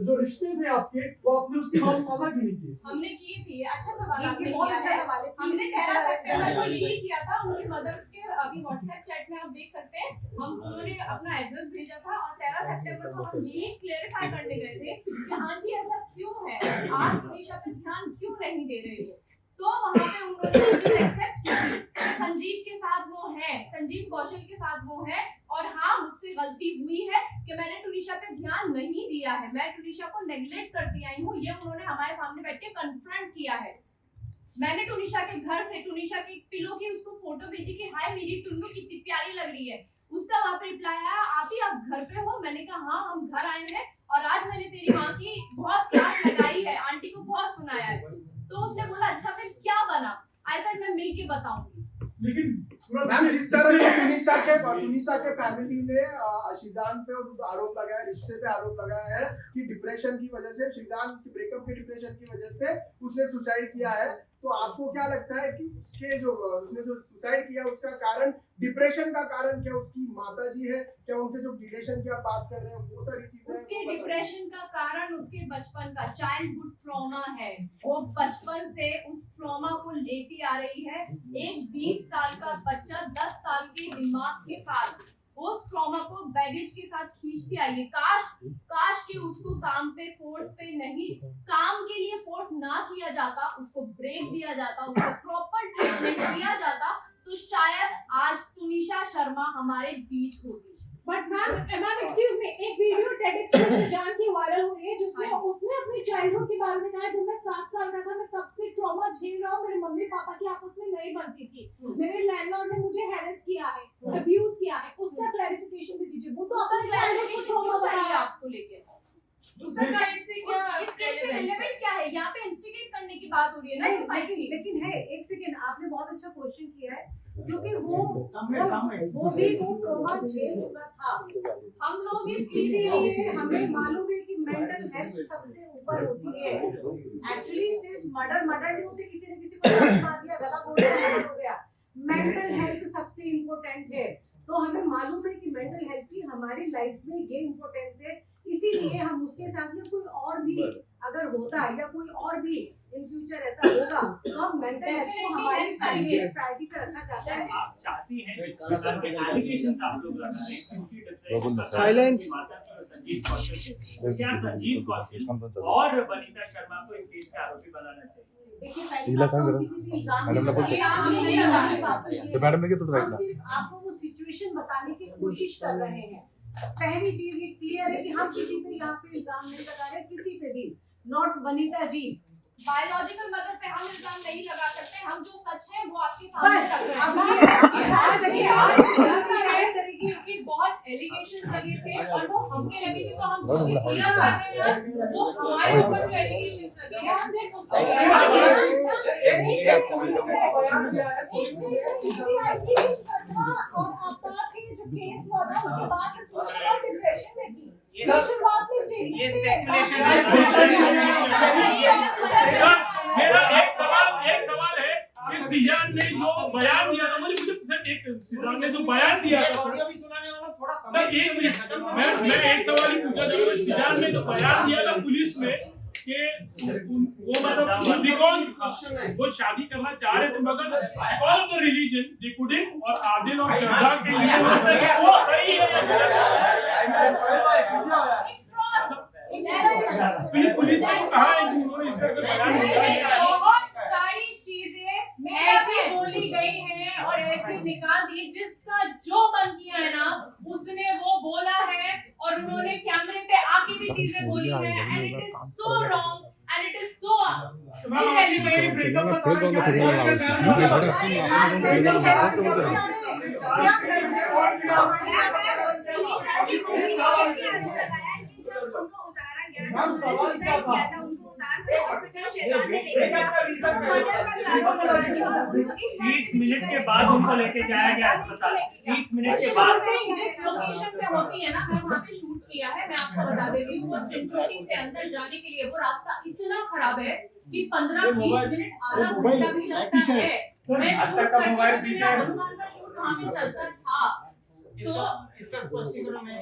जो रिश्ते थे आपके वो आपने उसके बाद साझा क्यों नहीं किए? हमने किए थे। अच्छा सवाल ये बहुत अच्छा सवाल है। हमने 13 सितंबर को यही किया था। उनकी मदर के अभी व्हाट्सएप चैट में आप देख सकते हैं, उन्होंने अपना एड्रेस भेजा था और 13 सितंबर को हम यही क्लेरिफाई करने गए थे कि हाँ जी ऐसा क्यों है, आप तुनिशा पे ध्यान क्यों नहीं दे रहे हो। तो वहाँ पे उन्होंने चीज एक्सेप्ट की थी। संजीव के साथ वो है, संजीव कौशल के साथ वो है, और हाँ मुझसे गलती हुई है कि मैंने तुनिशा पे ध्यान नहीं दिया है, मैं तुनिशा को नेग्लेक्ट करती आई हूँ, ये उन्होंने हमारे सामने बैठ के कन्फ्रंट किया है। मैंने तुनिशा के घर से तुनिशा की पिलो की उसको फोटो भेजी कि हाय मेरी टुन्नू कितनी प्यारी लग रही है। उसका वहाँ पे रिप्लाई आया आप ही आप घर पे हो। मैंने कहा हाँ हम घर आए हैं और आज मैंने तेरी माँ की बहुत क्लास लगाई है, आंटी को बहुत सुनाया है। तो उसने बोला अच्छा फिर क्या बना, ऐसा मैं मिल के बताऊंगी। लेकिन मैम जिस तरह से तुनिशा के फैमिली ने शिजान पे आरोप लगाया, रिश्ते पे आरोप लगाया है कि डिप्रेशन की वजह से, शिजान की ब्रेकअप के डिप्रेशन की वजह से उसने सुसाइड किया है, तो आपको क्या लगता है कि उसने जो सुसाइड किया उसका कारण, डिप्रेशन का कारण क्या उसकी माताजी है, क्या उनके जो रिलेशन की आप बात कर रहे हैं वो सारी चीजें? उसके डिप्रेशन का कारण उसके बचपन का चाइल्डहुड ट्रॉमा है। वो बचपन से उस ट्रॉमा को लेती आ रही है। एक 20 साल का बच्चा 10 साल के दिमाग के साथ उस ट्रॉमा को बैगेज के साथ खींचती आई है। काश कि उसको काम पे फोर्स पे नहीं, काम के लिए फोर्स ना किया जाता, उसको ब्रेक दिया जाता, उसको प्रॉपर ट्रीटमेंट दिया जाता, तो शायद आज तुनिशा शर्मा हमारे बीच होती। बट मैम एक्सक्यूज मी, एक वीडियो टेडएक्स में शिजान की वायरल हुई है जिसमें उसने अपनी चाइल्डहुड के बारे में कहा जब मैं 7 साल का था मैं तब से ट्रॉमा झेल रहा हूँ, मेरे मम्मी पापा की आपस में नहीं बनती थी, मेरे लैंडलॉर्ड ने मुझे हैरेस किया है, अब्यूज किया है। उसका क्लैरिफिकेशन भी दीजिए। वो तो अपने चाइल्डहुड को ट्रॉमा बताया आपको लेके उसका इससे रिलेवेंट क्या है? यहाँ पे इंस्टिगेट करने की बात हो रही है ना सोसाइटी की। लेकिन है, एक सेकंड, आपने बहुत अच्छा क्वेश्चन किया है क्योंकि वो भी वो ट्रॉमा झेल चुका था। हम लोग इस चीज इसीलिए हमें मालूम है कि मेंटल हेल्थ सबसे ऊपर होती है। एक्चुअली सिर्फ मर्डर नहीं होते, किसी ने किसी को मार दिया, गला घोट दिया, हो गया। मेंटल हेल्थ सबसे इम्पोर्टेंट है। तो हमें मालूम है कि मेंटल हेल्थ की हमारी लाइफ में ये इम्पोर्टेंस है, इसीलिए हम उसके साथ में कोई और भी अगर होता है या कोई और भी इन फ्यूचर ऐसा होगा तो हम मेंटल हेल्थ को हमारी प्रायोरिटी पे रखना चाहते हैं। आप चाहती हैं कि एलिगेशंस आप लोग लगा रहे हैं उनकी डिप्रेशन साइलेंस संजीव कौशल, क्या संजीव कौशल और वनिता शर्मा को इस केस के आरोपी बनाना चाहिए? देखिए पहली बात तो किसी भी इल्जाम नहीं लगाने, तो मैडम ने क्या तो हम सिर्फ आपको वो सिचुएशन बताने की कोशिश कर रहे हैं। पहली चीज ये क्लियर है कि हम किसी पे यहाँ पे इल्जाम नहीं लगा रहे, किसी पे भी, not Vanita ji. Biological mother पे हम इल्जाम नहीं लगा सकते, हम जो सच है वो आपके सामने रख रहे हैं। क्योंकि बहुत एलिगेशंस लगे थे और वो हमके लगे थे, तो हम जो भी क्लियर कर रहे हैं वो हमारे ऊपर जो एलिगेशंस लगे हैं सिर्फ उसको और आपका जो केस हुआ था उसके बाद से तुनिशा डिप्रेशन में थी। शुरुआत में स्पेकुलेशन है। मेरा एक सवाल है कि शिजान ने जो बयान दिया था, मुझे शिजान ने जो बयान दिया था, सर एक मिनट, मैं एक सवाल ही पूछा था। शिजान ने जो बयान दिया था पुलिस में कि वो मतलब बिकॉज वो शादी करना चाह रहे थे मगर because of the religion they couldn't, और आदिल और श्रद्धा के लिए वो सही है। पुलिस ने कहा है कि उन्होंने इस तरह का बयान दिया है। बहुत सारी चीजें ऐसी बोली गई हैं और ऐसे निकाल दी, जिसका जो मन किया है ना उसने वो बोला है, और उन्होंने कैमरे पे आके भी चीजें बोली है, and it is so wrong and it is so ma'am सवाल क्या था? 30 मिनट के बाद उनको लेके जाया गया अस्पताल। 30 मिनट के बाद जिस लोकेशन पे होती है ना, मैं वहाँ पे शूट किया है, मैं आपको बता दे रही हूँ। वो चिंचोटी से अंदर जाने के लिए वो रास्ता इतना खराब है कि 15-20 मिनट आधा घंटा भी लगता है। मैं शूट करती हूँ, मेरा हनुमान का शूट वहाँ पे चलता था। तो इसका स्पष्टीकरण है।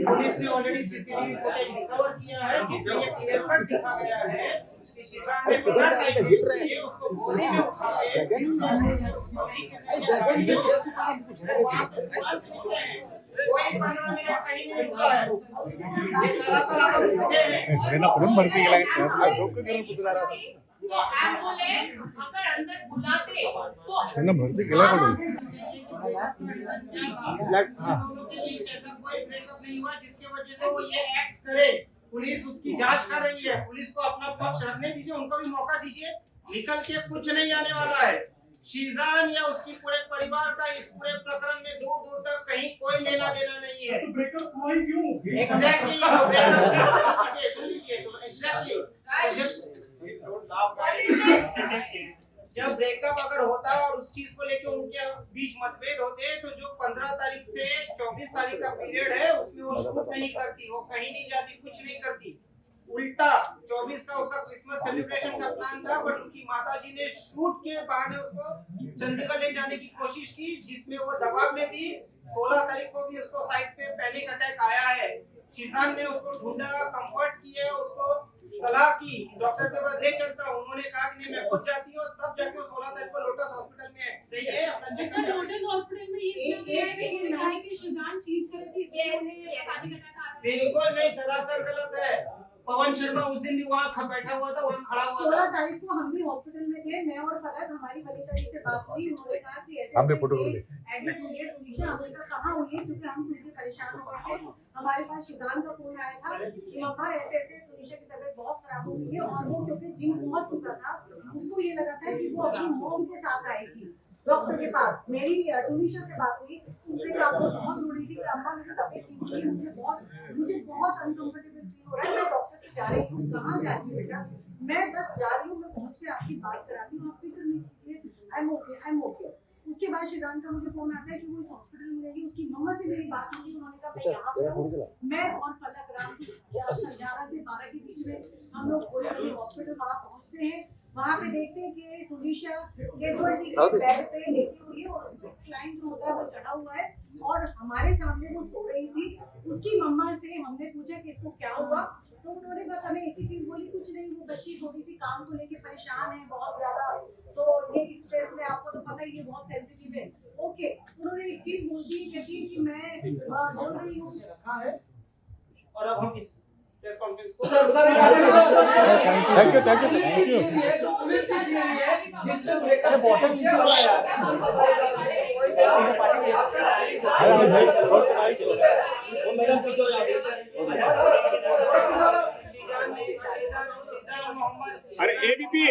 पुलिस ने ऑलरेडी सीसीटीवी फुटेज रिकवर किया है जिसमें ये क्लियर कट दिखा गया है कि शीजान ने बिना टाइम वेस्ट किए उसको गोदी में उठा के कोई 15 मिनट कहीं नहीं रुका है। ये सरासर आप लोग झूठे हैं। एम्बुलेंस अगर अंदर बुलाते तो ऐसा कोई ब्रेकअप नहीं हुआ जिसके वजह से वो ये एक्ट करे। पुलिस उसकी जांच कर रही है, पुलिस को अपना पक्ष रखने दीजिए, उनको भी मौका दीजिए। निकल के कुछ नहीं आने वाला है। शीजान या उसकी पूरे परिवार का इस पूरे प्रकरण में दूर दूर तक कहीं कोई लेना देना नहीं है। तो ब्रेकअप हुआ ही क्यों? एग्जैक्टली जब ब्रेकअप अगर होता है और उस चीज को लेके उनके बीच मतभेद होते हैं तो जो 15 तारीख से 24 तारीख का पीरियड है उसमें वो शूट नहीं करती, वो कहीं नहीं जाती, कुछ नहीं करती। उल्टा 24 का उसका क्रिसमस सेलिब्रेशन का प्लान था, बट उनकी माताजी ने शूट के बहाने उसको चंडीगढ़ ले जाने की कोशिश की, जिसमें वो दबाव में थी। 16 तारीख को भी उसको साइड पे पैनिक अटैक आया है। शीजान ने उसको ढूंढा, कंफर्ट किया, उसको सलाह की डॉक्टर के पास ले चलता हूं। उन्होंने कहा कि नहीं मैं खुद जाती हूँ, तब जाके 16 तारीख को लोटस हॉस्पिटल में गई है अपना चेकअप। लोटस हॉस्पिटल में ये क्यों गया है कि शीजान चीट कर रही थी, इसलिए उन्हें शादी करना था। बिल्कुल नहीं, सरासर गलत है। पवन शर्मा उस दिन भी वहाँ बैठा हुआ था, वहाँ खड़ा हुआ था। 16 तारीख को हम भी हॉस्पिटल में थे, मैं और फलक, हमारी वनिता जी से बात हुई। उन्होंने कहा कि ऐसे हमने फोटो ले एडमिट हुई है टूनिशा। हमने कहा कहाँ हुई है, क्योंकि हम सुन के परेशान हो गए थे। हमारे पास शीजान का फोन आया था कि मम्मा ऐसे ऐसे टूनिशा की तबीयत बहुत खराब हो गई है, और वो क्योंकि जिम पहुंच चुका था, उसको ये लगा था कि वो अपनी मॉम के साथ आएगी डॉक्टर के पास। मेरी टूनिशा से बात हुई, उसने कहा वो बहुत रो रही थी कि अम्मा मेरी तबीयत ठीक नहीं है, मुझे बहुत अनकंफर्टेबल फील हो रहा है, मैं डॉक्टर के जा रही हूँ। कहाँ जा रही हूँ बेटा? मैं बस जा रही हूँ, मैं पहुँच के आपकी बात कराती हूँ, आप फिक्र नहीं कीजिए, आई एम ओके। उसके बाद शीजान का मुझे फोन आता है कि वो इस हॉस्पिटल में रहेगी। उसकी मम्मा से मेरी बात हुई, उन्होंने कहा मैं यहाँ पे हूँ। मैं और फलक रात 11 से 12 के बीच में हम लोग गोली हॉस्पिटल वहाँ पहुँचते हैं। वहाँ पे देखते हैं कि टूनिशा कैजुअल्टी के बेड पे लेटी हुई है और उसको स्लाइन जो होता है वो चढ़ा हुआ है, और हमारे सामने वो सो रही थी। उसकी मम्मा से हमने पूछा कि इसको क्या हुआ, तो उन्होंने बस हमें एक ही चीज बोली, कुछ नहीं, वो बच्ची थोड़ी सी काम को लेके परेशान है बहुत ज्यादा, तो ये स्ट्रेस में, आपको तो पता ही है बहुत सेंसिटिव है। ओके, उन्होंने एक चीज बोलती है, कहती है कि मैं बोल रही हूँ रखा है। और अब हम इस प्रेस कॉन्फ्रेंस को sir thank you sir, thank you. जिसने ब्रेकअप बॉटम से लगाया अरे एबीपी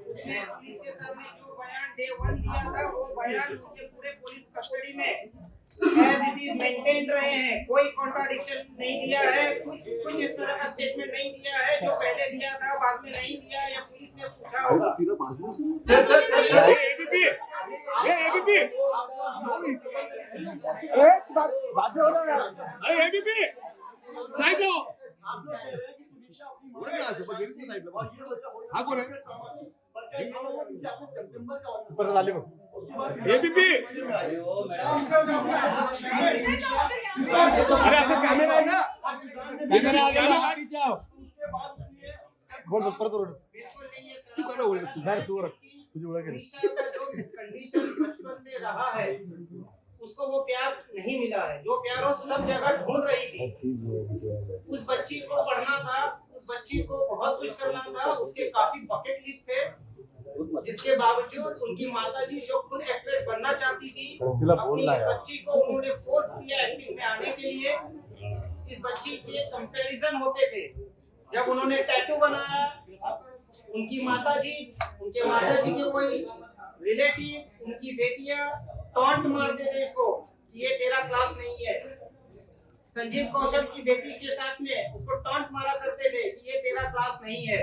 उसने पुलिस के सामने जो बयान डे 1 दिया था, वो बयान उनके पूरे पुलिस कस्टडी में एज इट इज मेंटेन रहे हैं। कोई कॉन्ट्राडिक्शन नहीं दिया है, कुछ इस तरह का स्टेटमेंट नहीं दिया है जो पहले दिया था बाद में नहीं दिया, या पुलिस ने पूछा होगा। सर एबीपी अरे एबीपी साइड लो। हाँ कौन है? ऊपर डाले वो एबीपी। अरे आपका कैमरा है ना, कैमरा आ गया ना, नीचे आओ। बोल ऊपर तो बिल्कुल नहीं है सर। तू करो इधर, तू रख, तुझे बोला कि टूनिशा का जो कंडीशन बचपन से रहा है, उसको वो प्यार नहीं मिला है। जो प्यार वो सब जगह ढूंढ रही थी। उस बच्ची को पढ़ना था, उस बच्ची को बहुत कुछ करना था, उसके काफी बकेट लिस्ट थे, जिसके बावजूद उनकी माताजी जो खुद एक्ट्रेस बनना चाहती थी, अपनी इस बच्ची को उन्होंने फोर्स किया एक्टिंग में आने के लिए। इस बच्ची के कंपैरिजन होते थे। जब उन्होंने टैटू बनाया, उनकी माताजी, उनके माताजी के कोई रिलेटिव, उनकी बेटियां टॉन्ट मारते थे इसको कि ये तेरा क्लास नहीं है। संजीव कौशल की बेटी के साथ में उसको टॉन्ट मारा करते थे कि ये तेरा क्लास नहीं है।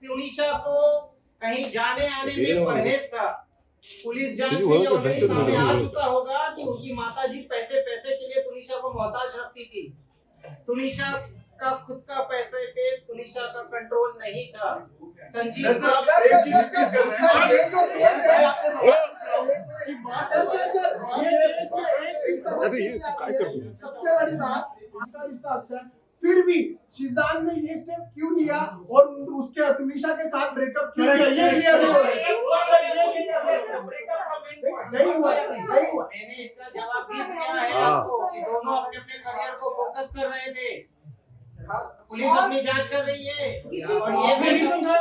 टूनिशा को कहीं जाने आने में परहेज था। पुलिस जांच में जो सामने आ चुका होगा कि उनकी माताजी पैसे के लिए टूनिशा को मोहताज रखती थी। टूनिशा का खुद का पैसे पे टूनिशा का कंट्रोल नहीं था। संजीव सर आप एक चीज रिपीट कर रहे हैं ये जो केस है, मैं आपसे सवाल पूछ रहा हूं कि मां से अरे ये काय करतो सबसे बड़ी बात आपका रिश्ता अच्छा है, फिर भी शिजान ने ये स्टेप क्यों लिया और उसके तुनिशा के साथ ब्रेकअप क्यों किया, ये क्लियर नहीं हो रहा है। नहीं हुआ मैंने इसका जवाब भी दिया है आपको कि दोनों अपने अपने करियर को फोकस कर रहे थे। पुलिस अपनी जांच कर रही है किसी और को ये भी नहीं समझा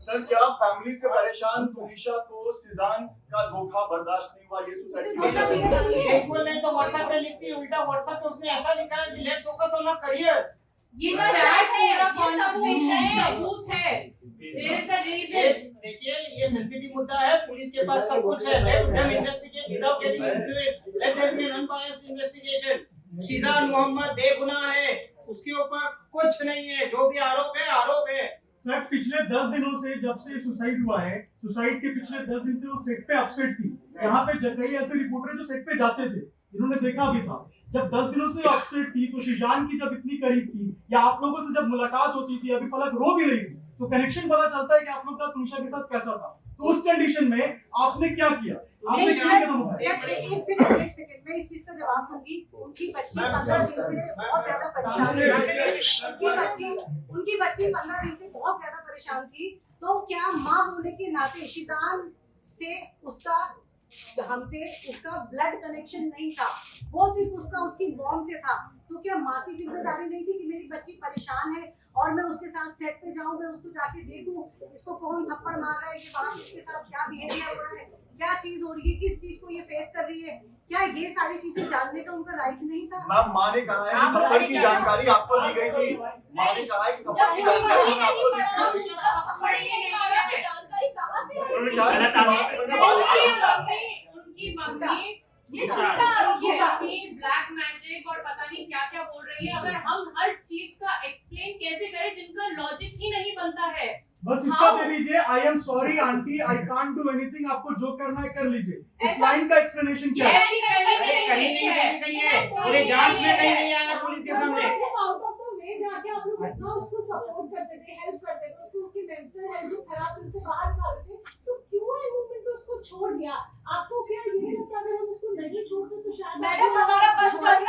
सर क्या फैमिली से परेशान तुनिशा को सिजान का धोखा बर्दाश्त नहीं हुआ, ये सुसाइड बिल्कुल नहीं तो व्हाट्सएप पे लिखती है, उल्टा व्हाट्सएप पे उसने ऐसा लिखा है कि let's focus on our career. ये जो चैट है पूरा कॉन्वर्सेशन सबूत है, देयर इज अ रीजन। देखिए ये सेंसिटिव मुद्दा है, पुलिस के पास सब कुछ है, let them investigate without getting influence, let there be an unbiased investigation. Sheezan Mohammad बेगुनाह है, उसके ऊपर कुछ नहीं है, जो भी आरोप है। सर पिछले 10 दिनों से जब से सुसाइड हुआ है, सुसाइड के पिछले 10 दिन से वो सेट पे अपसेट थी। यहाँ पे कई ऐसे रिपोर्टर जो सेट पे जाते थे, इन्होंने देखा भी था। जब 10 दिनों से अपसेट थी तो शिजान की जब इतनी करीब थी या आप लोगों से जब मुलाकात होती थी, अभी फलक रो भी रही थी, तो कनेक्शन पता चलता है कि आप लोग का तुनिशा के साथ कैसा था। तो उस कंडीशन में आपने क्या किया, आपने क्या कदम उठाया? एक सेकंड मैं इस चीज का जवाब दूंगी। उनकी बच्ची 15 दिन से बहुत ज्यादा परेशान थी। उनकी बच्ची 15 दिन से बहुत ज्यादा परेशान थी। तो क्या माँ होने के नाते शिजान से हमसे उसका ब्लड कनेक्शन नहीं था, वो सिर्फ उसकी मॉम से था। तो क्या माँ की जिम्मेदारी नहीं थी कि मेरी बच्ची परेशान है और मैं उसके साथ सेट पे जाऊं, मैं उसको जाके देखूं इसको कौन थप्पड़ मार रहा है, कि वहाँ इसके साथ क्या बिहेवियर हो रहा है, क्या चीज हो रही है, किस चीज को ये फेस कर रही है, क्या ये सारी चीजें जानने का उनका राइट नहीं था? मैम मां ने कहा है कि थप्पड़ की जानकारी आपको दी गई थी, मां ने कहा है कि थप्पड़ की जानकारी आपको दी गई थी। जानकारी कहां से उन्होंने कहा कि मां से मैंने बात की। उनकी मम्मी ये झूठा आरोप है, अभी ब्लैक मैजिक और पता नहीं क्या क्या बोल रही है। अगर हम हर चीज का एक्सप्लेन कैसे करें जिनका लॉजिक ही नहीं बनता है। बस इसका दे दीजिए, I am sorry aunty, I can't do anything, आपको जो करना है कर लीजिए। इस लाइन का एक्सप्लेनेशन क्या है? कहीं नहीं है, पूरे जांच में कहीं नहीं आया पुलिस के सामने। आउट ऑफ द वे जाके आप लोग इतना उसको सपोर्ट करते थे, हेल्प करते थे, उसको उसकी मेंटल हेल्थ जो खराब थी उससे बाहर निकाल थे, तो क्यों ये मूवमेंट में उसको छोड़ दिया? आपको क्या ये लगता है अगर हम उसको नहीं छोड़ते तो शायद मैडम हमारा बस चल